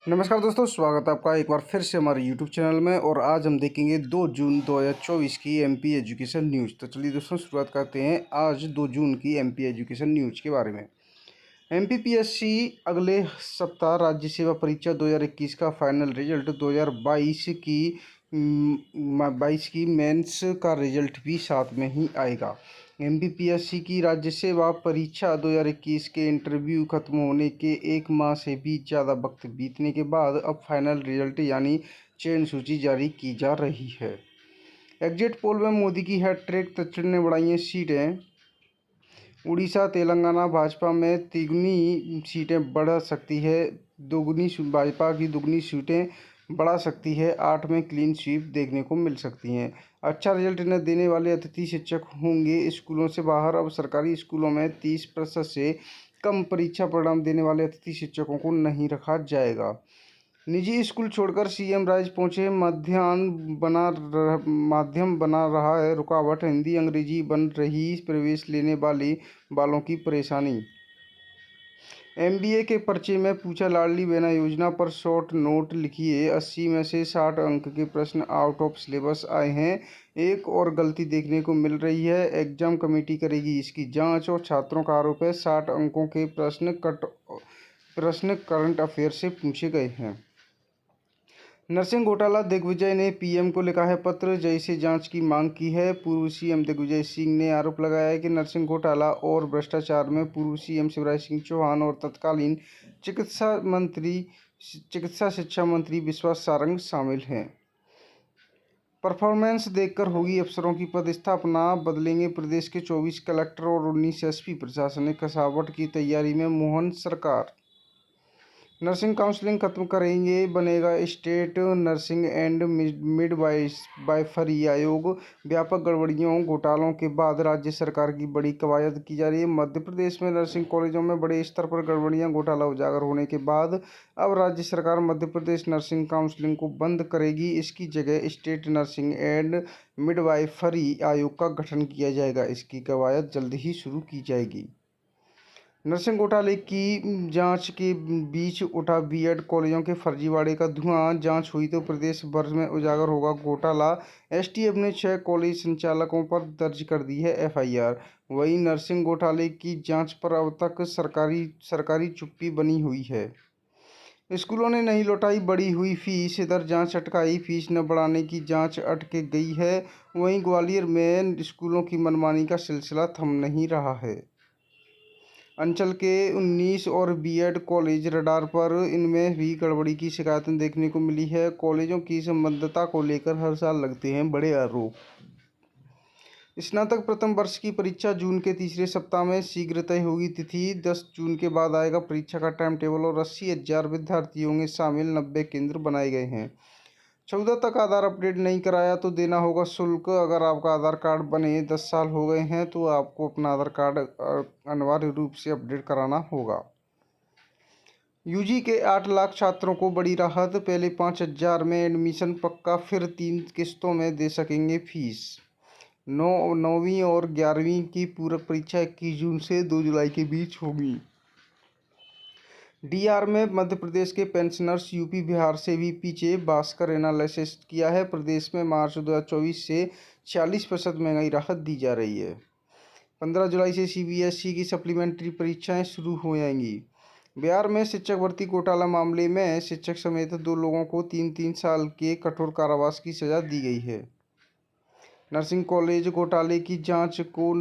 नमस्कार दोस्तों, स्वागत है आपका एक बार फिर से हमारे YouTube चैनल में। और आज हम देखेंगे 2 जून 2024 की एमपी एजुकेशन न्यूज़। तो चलिए दोस्तों, शुरुआत करते हैं आज 2 जून की एमपी एजुकेशन न्यूज़ के बारे में। एमपीपीएससी अगले सप्ताह राज्य सेवा परीक्षा 2021 का फाइनल रिजल्ट 2022 की मेंस का रिजल्ट भी साथ में ही आएगा। एमपीपीएससी की राज्य सेवा परीक्षा 2021 के इंटरव्यू खत्म होने के 1 माह से भी ज़्यादा वक्त बीतने के बाद अब फाइनल रिजल्ट यानी चयन सूची जारी की जा रही है। एग्जिट पोल में मोदी की हैट्रिक, दक्षिण ने बढ़ाई हैं सीटें। उड़ीसा तेलंगाना भाजपा में तिगुनी सीटें बढ़ा सकती है, भाजपा की दुगनी सीटें बढ़ा सकती है। 8 में क्लीन स्वीप देखने को मिल सकती हैं। अच्छा रिजल्ट न देने वाले अतिथि शिक्षक होंगे स्कूलों से बाहर। अब सरकारी स्कूलों में 30% से कम परीक्षा परिणाम देने वाले अतिथि शिक्षकों को नहीं रखा जाएगा। निजी स्कूल छोड़कर सीएम राइज पहुंचे, माध्यम बना रहा है रुकावट। हिंदी अंग्रेजी बन रही प्रवेश लेने वालों की परेशानी। एमबीए के पर्चे में पूछा, लाडली बहना योजना पर शॉर्ट नोट लिखिए। 80 में से 60 अंक के प्रश्न आउट ऑफ सिलेबस आए हैं। एक और गलती देखने को मिल रही है। एग्जाम कमेटी करेगी इसकी जांच। और छात्रों का आरोप है 60 अंकों के प्रश्न करंट अफेयर से पूछे गए हैं। नरसिंह घोटाला, दिग्विजय ने पीएम को लिखा है पत्र, जय से जांच की मांग की है। पूर्व सीएम दिग्विजय सिंह ने आरोप लगाया है कि नरसिंह घोटाला और भ्रष्टाचार में पूर्व सीएम शिवराज सिंह चौहान और तत्कालीन चिकित्सा शिक्षा मंत्री विश्वास सारंग शामिल हैं। परफॉर्मेंस देखकर होगी अफसरों की पदस्थापना, बदलेंगे प्रदेश के 24 कलेक्टर और 19 एसपी। प्रशासनिक कसावट की तैयारी में मोहन सरकार। नर्सिंग काउंसलिंग खत्म करेंगे, बनेगा स्टेट नर्सिंग एंड मिडवाइफरी आयोग। व्यापक गड़बड़ियों घोटालों के बाद राज्य सरकार की बड़ी कवायद की जा रही है। मध्य प्रदेश में नर्सिंग कॉलेजों में बड़े स्तर पर गड़बड़ियां घोटाला उजागर होने के बाद अब राज्य सरकार मध्य प्रदेश नर्सिंग काउंसलिंग को बंद करेगी। इसकी जगह स्टेट नर्सिंग एंड मिडवाइफरी आयोग का गठन किया जाएगा। इसकी कवायद जल्द ही शुरू की जाएगी। नर्सिंग घोटाले की जांच के बीच उठा बीएड कॉलेजों के फर्जीवाड़े का धुआं। जांच हुई तो प्रदेश भर में उजागर होगा घोटाला। एसटीएफ ने 6 कॉलेज संचालकों पर दर्ज कर दी है एफआईआर। वहीं नर्सिंग घोटाले की जांच पर अब तक सरकारी चुप्पी बनी हुई है। स्कूलों ने नहीं लौटाई बढ़ी हुई फीस, इधर जांच अटकाई। फीस न बढ़ाने की जांच अटक गई है। वहीं ग्वालियर में स्कूलों की मनमानी का सिलसिला थम नहीं रहा है। अंचल के 19 और बीएड कॉलेज रडार पर, इनमें भी गड़बड़ी की शिकायतें देखने को मिली है। कॉलेजों की संबद्धता को लेकर हर साल लगते हैं बड़े आरोप। स्नातक प्रथम वर्ष की परीक्षा जून के तीसरे सप्ताह में शीघ्र तय होगी तिथि। 10 जून के बाद आएगा परीक्षा का टाइम टेबल और 80,000 विद्यार्थी होंगे शामिल। 90 केंद्र बनाए गए हैं। 14 तक आधार अपडेट नहीं कराया तो देना होगा शुल्क। अगर आपका आधार कार्ड बने 10 साल हो गए हैं तो आपको अपना आधार कार्ड अनिवार्य रूप से अपडेट कराना होगा। यूजी के 8 लाख छात्रों को बड़ी राहत। पहले 5,000 में एडमिशन पक्का, फिर 3 किस्तों में दे सकेंगे फीस। 9वीं और 11वीं की पूरक परीक्षा 21 जून से 2 जुलाई के बीच होगी। डीआर में मध्य प्रदेश के पेंशनर्स यूपी बिहार से भी पीछे। भास्कर एनालिसिस किया है, प्रदेश में मार्च 2024 से 46% महंगाई राहत दी जा रही है। 15 जुलाई से सीबीएसई की सप्लीमेंट्री परीक्षाएं शुरू हो जाएंगी। बिहार में शिक्षक भर्ती घोटाला मामले में शिक्षक समेत 2 लोगों को 3-3 साल के कठोर कारावास की सजा दी गई है। नर्सिंग कॉलेज घोटाले की जांच को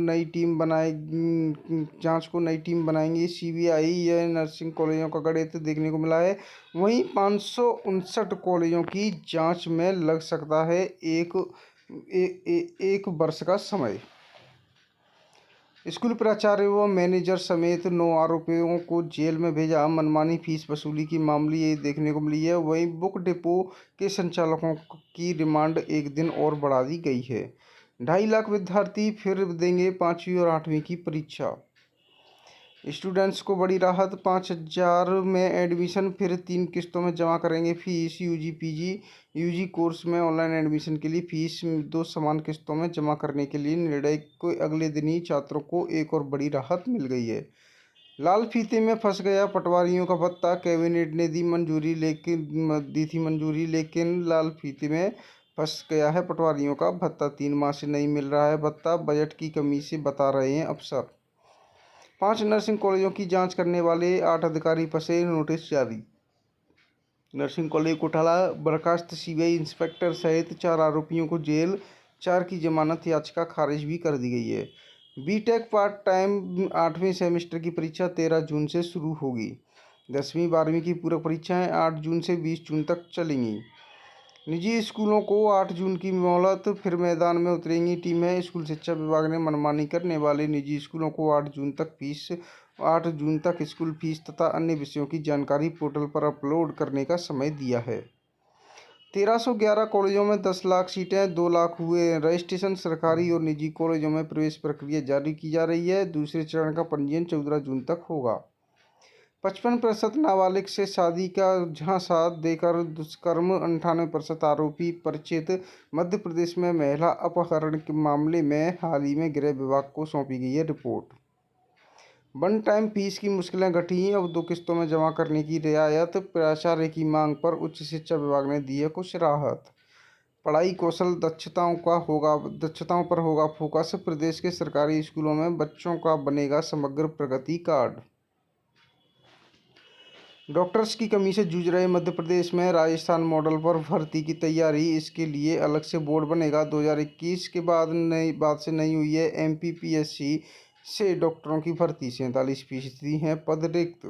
नई टीम बनाएंगी सीबीआई। यह नर्सिंग कॉलेजों का गणित देखने को मिला है। वहीं 559 कॉलेजों की जांच में लग सकता है एक वर्ष का समय। स्कूल प्राचार्य व मैनेजर समेत 9 आरोपियों को जेल में भेजा। मनमानी फीस वसूली की मामले ये देखने को मिली है। वहीं बुक डिपो के संचालकों की रिमांड 1 दिन और बढ़ा दी गई है। 2.5 लाख विद्यार्थी फिर देंगे 5वीं और 8वीं की परीक्षा। स्टूडेंट्स को बड़ी राहत। 5,000 में एडमिशन, फिर 3 किस्तों में जमा करेंगे फीस। यूजी कोर्स में ऑनलाइन एडमिशन के लिए फीस 2 समान किस्तों में जमा करने के लिए निर्णय को अगले दिन ही छात्रों को एक और बड़ी राहत मिल गई है। लाल फीते में फंस गया पटवारियों का भत्ता, कैबिनेट ने दी थी मंजूरी, लेकिन लाल फीते में फंस गया है पटवारियों का भत्ता। 3 माह से नहीं मिल रहा है भत्ता, बजट की कमी से बता रहे हैं अफसर। 5 नर्सिंग कॉलेजों की जांच करने वाले 8 अधिकारी फंसे, नोटिस जारी। नर्सिंग कॉलेज कोटाला बर्खास्त सीबीआई इंस्पेक्टर सहित 4 आरोपियों को जेल, 4 की जमानत याचिका खारिज भी कर दी गई है। बीटेक पार्ट टाइम 8वें सेमेस्टर की परीक्षा 13 जून से शुरू होगी। 10वीं 12वीं की पूरक परीक्षाएं 8 जून से 20 जून तक चलेंगी। निजी स्कूलों को 8 जून की मोहलत, फिर मैदान में उतरेंगी टीमें। स्कूल शिक्षा विभाग ने मनमानी करने वाले निजी स्कूलों को 8 जून तक स्कूल फीस तथा अन्य विषयों की जानकारी पोर्टल पर अपलोड करने का समय दिया है। 1311 कॉलेजों में 10 लाख सीटें, 2 लाख हुए रजिस्ट्रेशन। सरकारी और निजी कॉलेजों में प्रवेश प्रक्रिया जारी की जा रही है। दूसरे चरण का पंजीयन 14 जून तक होगा। 55% नाबालिग से शादी का झांसा देकर दुष्कर्म, 98% आरोपी परिचित। मध्य प्रदेश में महिला अपहरण के मामले में हाल ही में गृह विभाग को सौंपी गई है रिपोर्ट। वन टाइम फीस की मुश्किलें घटी, अब 2 किस्तों में जमा करने की रियायत। प्राचार्य की मांग पर उच्च शिक्षा विभाग ने दी है कुछ राहत। पढ़ाई कौशल दक्षताओं पर होगा फोकस। प्रदेश के सरकारी स्कूलों में बच्चों का बनेगा समग्र प्रगति कार्ड। डॉक्टर्स की कमी से जूझ रहे मध्य प्रदेश में राजस्थान मॉडल पर भर्ती की तैयारी, इसके लिए अलग से बोर्ड बनेगा। 2021 के बाद से नहीं हुई है एमपीपीएससी से डॉक्टरों की भर्ती, 47% हैं पद रिक्त।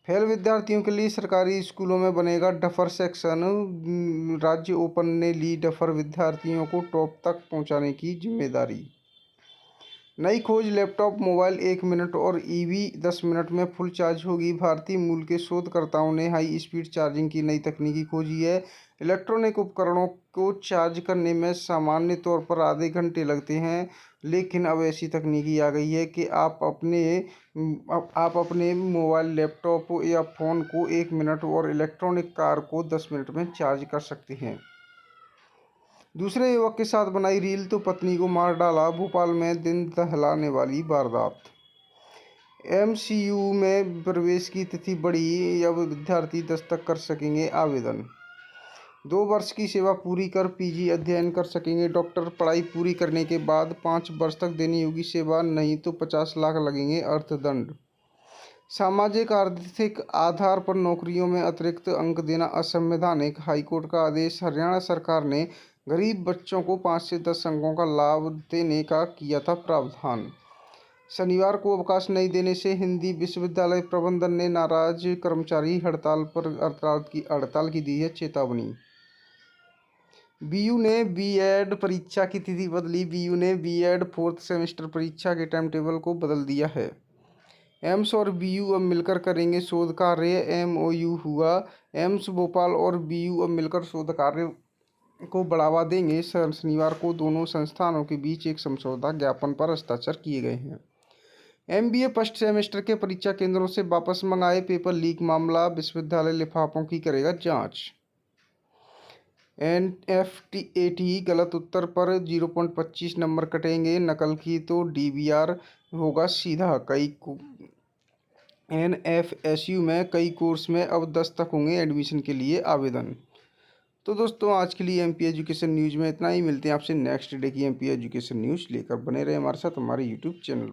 फेल विद्यार्थियों के लिए सरकारी स्कूलों में बनेगा डफर सेक्शन, राज्य ओपन ने ली डफर विद्यार्थियों को टॉप तक पहुंचाने की जिम्मेदारी। नई खोज, लैपटॉप मोबाइल 1 मिनट और ईवी 10 मिनट में फुल चार्ज होगी। भारतीय मूल के शोधकर्ताओं ने हाई स्पीड चार्जिंग की नई तकनीकी खोजी है। इलेक्ट्रॉनिक उपकरणों को चार्ज करने में सामान्य तौर पर आधे घंटे लगते हैं, लेकिन अब ऐसी तकनीकी आ गई है कि आप अपने मोबाइल, लैपटॉप या फ़ोन को 1 मिनट और इलेक्ट्रॉनिक कार को 10 मिनट में चार्ज कर सकते हैं। दूसरे युवक के साथ बनाई रील तो पत्नी को मार डाला, भोपाल में दिन दहलाने वाली वारदात। एमसीयू में प्रवेश की तिथि बढ़ी, अब विद्यार्थी दस्तक कर सकेंगे आवेदन। 2 वर्ष की सेवा पूरी कर पीजी अध्ययन कर सकेंगे डॉक्टर। पढ़ाई पूरी करने के बाद 5 वर्ष तक देनी होगी सेवा, नहीं तो 50 लाख लगेंगे अर्थदंड। सामाजिक आर्थिक आधार पर नौकरियों में अतिरिक्त अंक देना असंवैधानिक, हाईकोर्ट का आदेश। हरियाणा सरकार ने गरीब बच्चों को 5 से 10 अंकों का लाभ देने का किया था प्रावधान। शनिवार को अवकाश नहीं देने से हिंदी विश्वविद्यालय प्रबंधन ने नाराज कर्मचारी हड़ताल की दी है चेतावनी। बीयू ने बीएड परीक्षा की तिथि बदली, बीयू ने बीएड 4th सेमेस्टर परीक्षा के टाइम टेबल को बदल दिया है। एम्स और बीयू अब मिलकर करेंगे शोध कार्य, एमओयू हुआ। एम्स भोपाल और बीयू अब मिलकर शोध कार्य को बढ़ावा देंगे। शनिवार को दोनों संस्थानों के बीच एक समझौता ज्ञापन पर हस्ताक्षर किए गए हैं। एमबीए फर्स्ट सेमेस्टर के परीक्षा केंद्रों से वापस मंगाए पेपर लीक मामला, विश्वविद्यालय लिफाफों की करेगा जांच। एनएफटीएटी गलत उत्तर पर 0.25 नंबर कटेंगे, नकल की तो डीबीआर होगा सीधा। एनएफएसयू में कई कोर्स में अब 10 तक होंगे एडमिशन के लिए आवेदन। तो दोस्तों आज के लिए एमपी एजुकेशन न्यूज़ में इतना ही। मिलते हैं आपसे नेक्स्ट डे की एमपी एजुकेशन न्यूज़ लेकर। बने रहे हमारे साथ हमारे यूट्यूब चैनल।